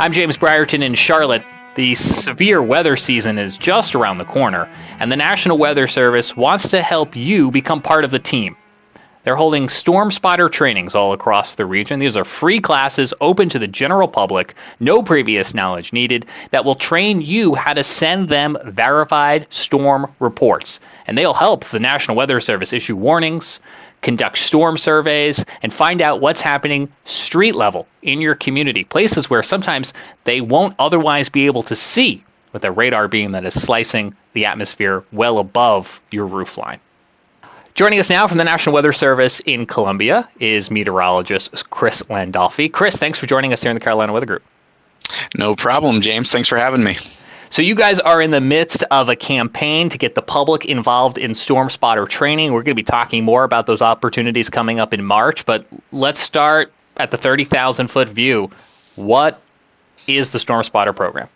I'm James Brierton in Charlotte. The severe weather season is just around the corner, and the National Weather Service wants to help you become part of the team. They're holding Storm Spotter trainings all across the region. These are free classes open to the general public, no previous knowledge needed, that will train you how to send them verified storm reports. And they'll help the National Weather Service issue warnings, conduct storm surveys, and find out what's happening street level in your community, places where sometimes they won't otherwise be able to see with a radar beam that is slicing the atmosphere well above your roofline. Joining us now from the National Weather Service in Columbia is meteorologist Chris Landolfe. Chris, thanks for joining us here in the Carolina Weather Group. No problem, James. Thanks for having me. So you guys are in the midst of a campaign to get the public involved in storm spotter training. We're going to be talking more about those opportunities coming up in March, but let's start at the 30,000-foot view. What is the Storm Spotter program?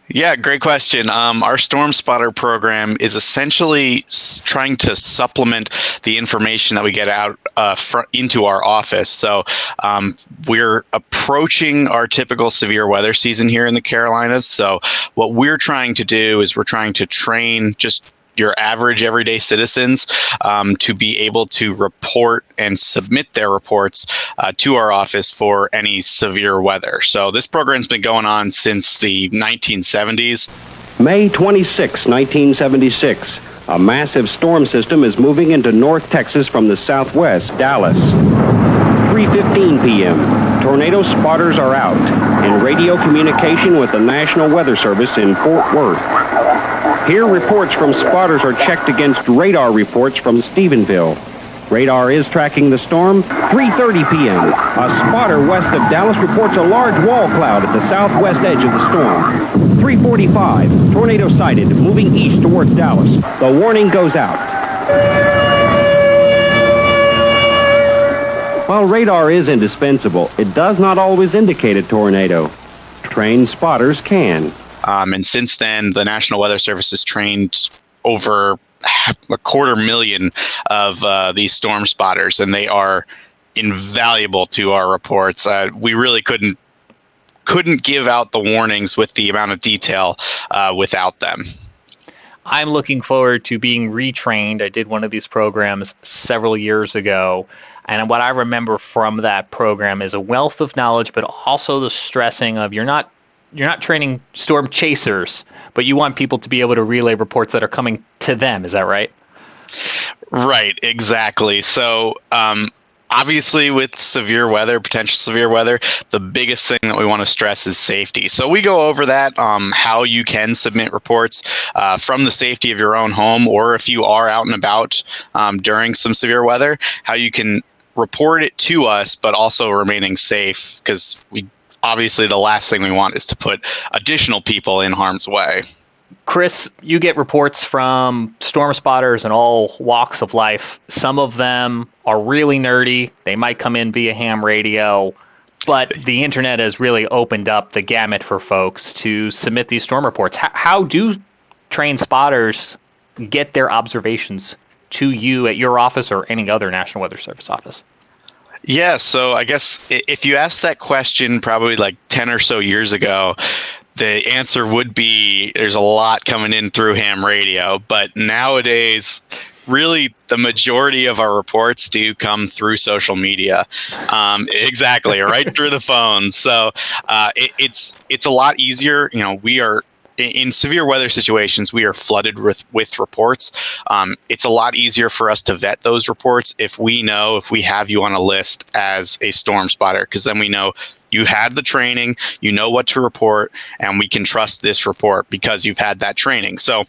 Yeah, great question. Our Storm Spotter program is essentially trying to supplement the information that we get out into our office. So we're approaching our typical severe weather season here in the Carolinas. So what we're trying to do is we're trying to train just your average everyday citizens to be able to report and submit their reports to our office for any severe weather. So this program's been going on since the 1970s. May 26, 1976. A massive storm system is moving into North Texas from the southwest, Dallas. 3:15 p.m. Tornado spotters are out in radio communication with the National Weather Service in Fort Worth. Here, reports from spotters are checked against radar reports from Stephenville. Radar is tracking the storm. 3:30 p.m. A spotter west of Dallas reports a large wall cloud at the southwest edge of the storm. 3:45. Tornado sighted, moving east towards Dallas. The warning goes out. While radar is indispensable, it does not always indicate a tornado. Trained spotters can. And since then, the National Weather Service has trained over 250,000 of these storm spotters, and they are invaluable to our reports. We really couldn't give out the warnings with the amount of detail without them. I'm looking forward to being retrained. I did one of these programs several years ago, and what I remember from that program is a wealth of knowledge, but also the stressing of you're not training storm chasers, but you want people to be able to relay reports that are coming to them. Is that right? Right, exactly. So obviously with potential severe weather, the biggest thing that we want to stress is safety. So we go over that, how you can submit reports from the safety of your own home, or if you are out and about during some severe weather, how you can report it to us, but also remaining safe, because obviously the last thing we want is to put additional people in harm's way. Chris, you get reports from storm spotters in all walks of life. Some of them are really nerdy. They might come in via ham radio, but the internet has really opened up the gamut for folks to submit these storm reports. How do trained spotters get their observations to you at your office or any other National Weather Service office? Yeah, so I guess if you asked that question probably like 10 or so years ago, the answer would be there's a lot coming in through ham radio. But nowadays, really, the majority of our reports do come through social media. Exactly, right through the phone. So it's a lot easier. We are in severe weather situations, we are flooded with reports. It's a lot easier for us to vet those reports if we have you on a list as a storm spotter, because then we know you had the training, you know what to report, and we can trust this report because you've had that training. So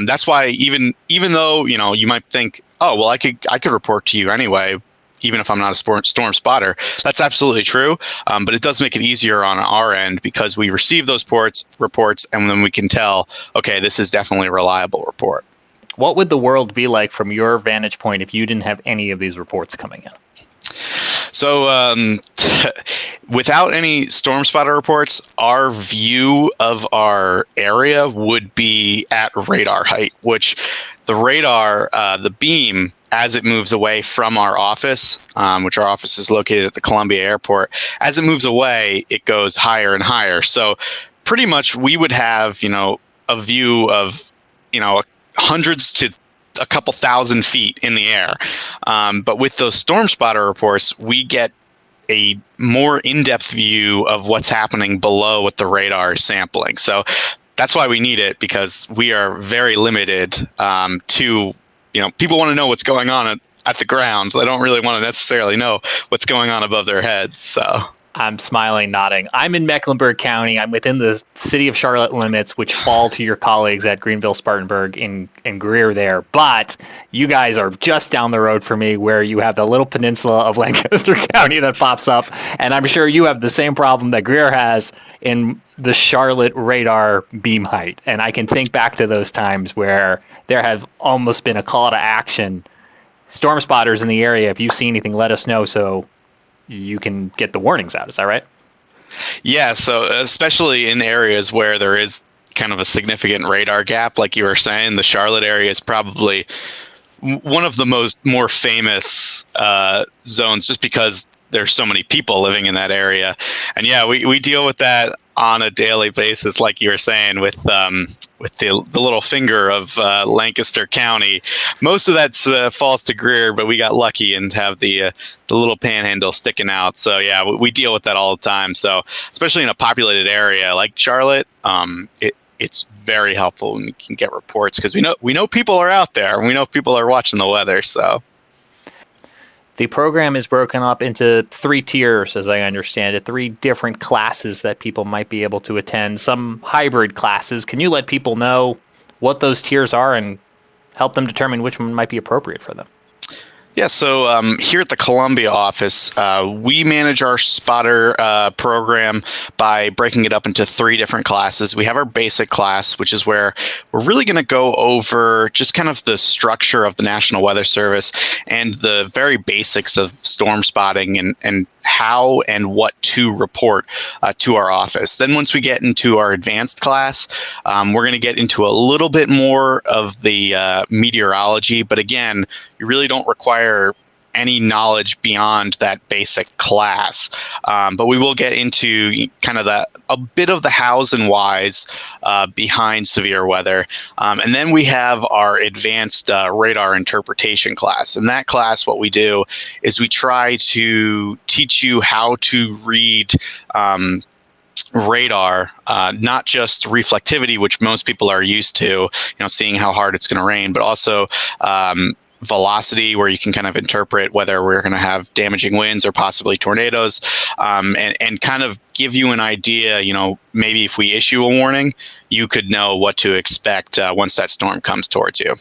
that's why even though you might think, oh well, I could report to you anyway, even if I'm not a storm spotter. That's absolutely true, but it does make it easier on our end because we receive those reports, and then we can tell, okay, this is definitely a reliable report. What would the world be like from your vantage point if you didn't have any of these reports coming in? So without any storm spotter reports, our view of our area would be at radar height, which the radar, the beam as it moves away from our office, which our office is located at the Columbia Airport, as it moves away, it goes higher and higher. So pretty much we would have, a view of, hundreds to a couple thousand feet in the air. But with those storm spotter reports, we get a more in-depth view of what's happening below what the radar is sampling. So that's why we need it, because we are very limited to, people want to know what's going on at the ground. They don't really want to necessarily know what's going on above their heads. So I'm smiling, nodding. I'm in Mecklenburg County. I'm within the city of Charlotte limits, which fall to your colleagues at Greenville, Spartanburg, and Greer there. But you guys are just down the road from me, where you have the little peninsula of Lancaster County that pops up. And I'm sure you have the same problem that Greer has in the Charlotte radar beam height. And I can think back to those times where there have almost been a call to action. Storm spotters in the area, if you see anything, let us know so you can get the warnings out. Is that right? Yeah, so especially in areas where there is kind of a significant radar gap, like you were saying, the Charlotte area is probably one of the more famous zones, just because there's so many people living in that area. And yeah, we deal with that on a daily basis, like you were saying, with the little finger of Lancaster County. Most of that falls to Greer, but we got lucky and have the little panhandle sticking out. So yeah, we deal with that all the time. So especially in a populated area like Charlotte, it's very helpful when we can get reports, because we know people are out there and we know people are watching the weather. So the program is broken up into 3 tiers, as I understand it, 3 different classes that people might be able to attend, some hybrid classes. Can you let people know what those tiers are and help them determine which one might be appropriate for them? Yeah, so here at the Columbia office, we manage our spotter program by breaking it up into 3 different classes. We have our basic class, which is where we're really going to go over just kind of the structure of the National Weather Service and the very basics of storm spotting and how and what to report to our office. Then once we get into our advanced class, we're going to get into a little bit more of the meteorology, but again, you really don't require any knowledge beyond that basic class. But we will get into kind of a bit of the hows and whys behind severe weather. And then we have our advanced radar interpretation class. In that class, what we do is we try to teach you how to read radar, not just reflectivity, which most people are used to, seeing how hard it's going to rain, but also velocity, where you can kind of interpret whether we're going to have damaging winds or possibly tornadoes, and kind of give you an idea, maybe if we issue a warning, you could know what to expect once that storm comes towards you.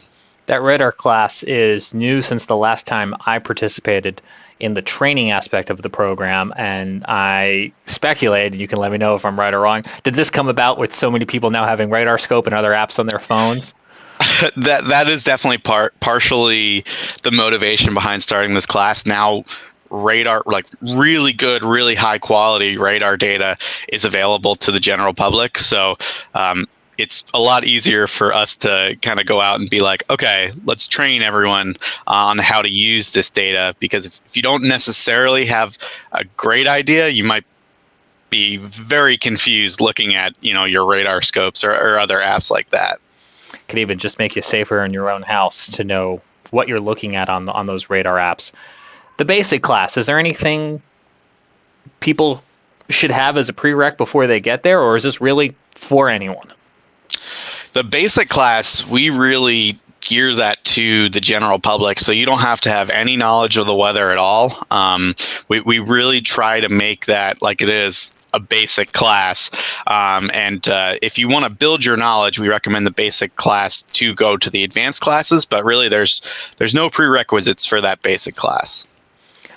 That radar class is new since the last time I participated in the training aspect of the program, and I speculate, you can let me know if I'm right or wrong, did this come about with so many people now having Radar Scope and other apps on their phones? That is definitely partially the motivation behind starting this class. Now, radar, like really good, really high quality radar data, is available to the general public. So it's a lot easier for us to kind of go out and be like, okay, let's train everyone on how to use this data, because if you don't necessarily have a great idea, you might be very confused looking at your radar scopes or other apps like that. Could even just make you safer in your own house to know what you're looking at on those radar apps. The basic class, is there anything people should have as a prereq before they get there, or is this really for anyone? The basic class, we really gear that to the general public, so you don't have to have any knowledge of the weather at all. We really try to make that like it is a basic class, and if you want to build your knowledge, we recommend the basic class to go to the advanced classes, but really there's no prerequisites for that basic class.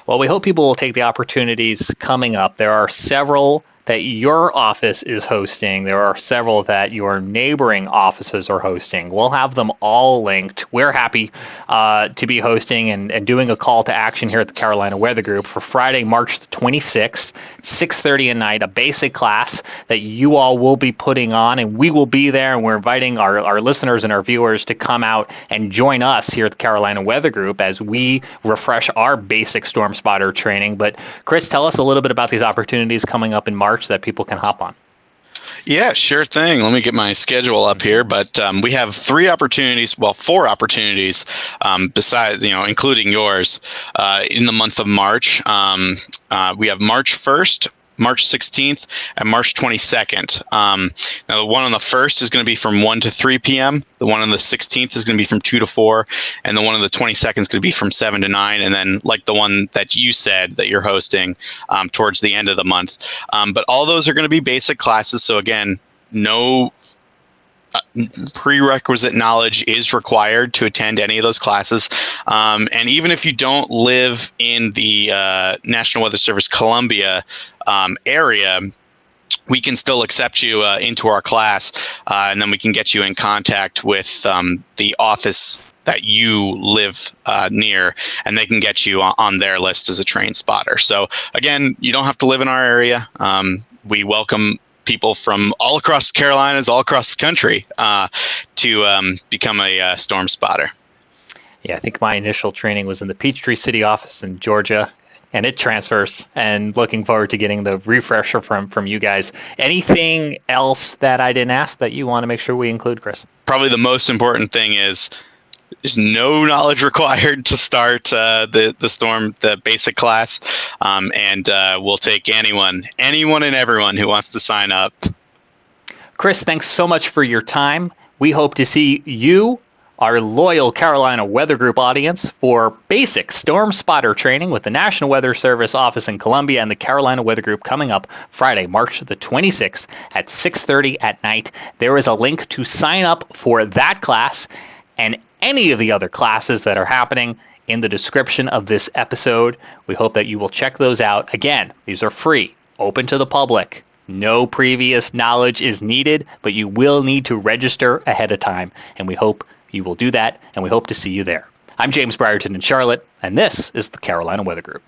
Well, we hope people will take the opportunities coming up. There are several that your office is hosting. There are several that your neighboring offices are hosting. We'll have them all linked. We're happy to be hosting and doing a call to action here at the Carolina Weather Group for Friday, March the 26th, 6:30 at night, a basic class that you all will be putting on, and we will be there, and we're inviting our listeners and our viewers to come out and join us here at the Carolina Weather Group as we refresh our basic storm spotter training. But Chris, tell us a little bit about these opportunities coming up in March that people can hop on. Yeah, sure thing. Let me get my schedule up here. But we have four opportunities, besides, including yours, in the month of March. We have March 1st, March 16th, and March 22nd. Now, the one on the 1st is going to be from 1 to 3 p.m. The one on the 16th is going to be from 2 to 4. And the one on the 22nd is going to be from 7 to 9. And then, like the one that you said that you're hosting towards the end of the month. But all those are going to be basic classes. So, again, no prerequisite knowledge is required to attend any of those classes. And even if you don't live in the National Weather Service Columbia area, we can still accept you into our class, and then we can get you in contact with the office that you live near, and they can get you on their list as a trained spotter. So again, you don't have to live in our area. We welcome people from all across the Carolinas, all across the country to become a storm spotter. Yeah, I think my initial training was in the Peachtree City office in Georgia, and it transfers, and looking forward to getting the refresher from you guys. Anything else that I didn't ask that you want to make sure we include, Chris? Probably the most important thing is there's no knowledge required to start the basic class, and we'll take anyone and everyone who wants to sign up. Chris, thanks so much for your time. We hope to see you, our loyal Carolina Weather Group audience, for basic storm spotter training with the National Weather Service office in Columbia and the Carolina Weather Group coming up Friday, March the 26th at 6:30 at night. There is a link to sign up for that class and any of the other classes that are happening in the description of this episode. We hope that you will check those out. Again, these are free, open to the public. No previous knowledge is needed, but you will need to register ahead of time, and we hope you will do that, and we hope to see you there. I'm James Brierton in Charlotte, and this is the Carolina Weather Group.